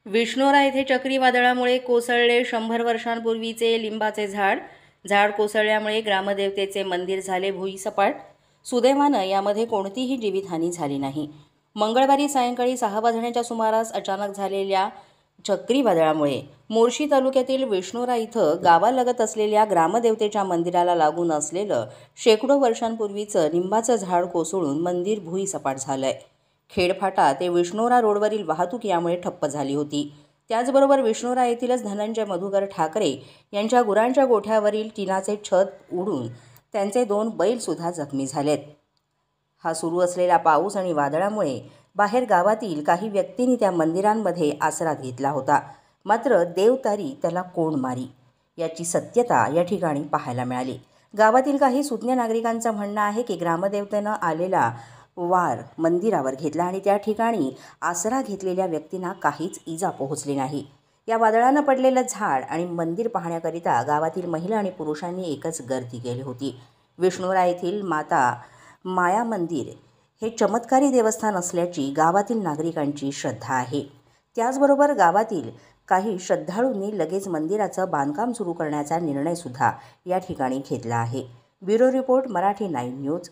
विष्णोरा येथे चक्रीवादळामुळे कोसळले 100 वर्षांपूर्वीचे लिंबाचे झाड. झाड कोसळल्यामुळे ग्रामदेवतेचे मंदिर झाले भुईसपाट. सुदैवानं यामध्ये कोणतीही जीवितहानी झाली नाही. मंगळवारी सायंकाळी 6 वाजण्याच्या सुमारास अचानक झालेल्या चक्रीवादळामुळे मोर्शी तालुक्यातील विष्णोरा इथं गावालगत असलेल्या ग्रामदेवतेच्या मंदिराला लागून असलेलं शेकडो वर्षांपूर्वीचं लिंबाचं झाड कोसळून मंदिर भुईसपाट झालंय. खेडफाटा ते विष्णोरा रोडवरील वाहतूक यामुळे ठप्प झाली होती. त्याचबरोबर विष्णोरा येथीलच धनंजय मधुकर ठाकरे यांच्या गुरांच्या गोठ्यावरील टिनाचे छत उडून त्यांचे 2 बैलसुद्धा जखमी झालेत. हा सुरू असलेला पाऊस आणि वादळामुळे बाहेर गावातील काही व्यक्तींनी त्या मंदिरांमध्ये आसरा घेतला होता. मात्र देवतारी त्याला कोण मारी याची सत्यता या ठिकाणी पाहायला मिळाली. गावातील काही सुज्ञ नागरिकांचं म्हणणं आहे की ग्रामदेवतेनं आलेला वार मंदिरावर घेतला आणि त्या ठिकाणी आसरा घेतलेल्या व्यक्तींना काहीच इजा पोहोचली नाही. या वादळानं पडलेलं झाड आणि मंदिर पाहण्याकरिता गावातील महिला आणि पुरुषांनी एकच गर्दी केली होती. विष्णोरा येथील माता माया मंदिर हे चमत्कारी देवस्थान असल्याची गावातील नागरिकांची श्रद्धा आहे. त्याचबरोबर गावातील काही श्रद्धाळूंनी लगेच मंदिराचं बांधकाम सुरू करण्याचा निर्णयसुद्धा या ठिकाणी घेतला आहे. Bureau report, Marathi 9 news.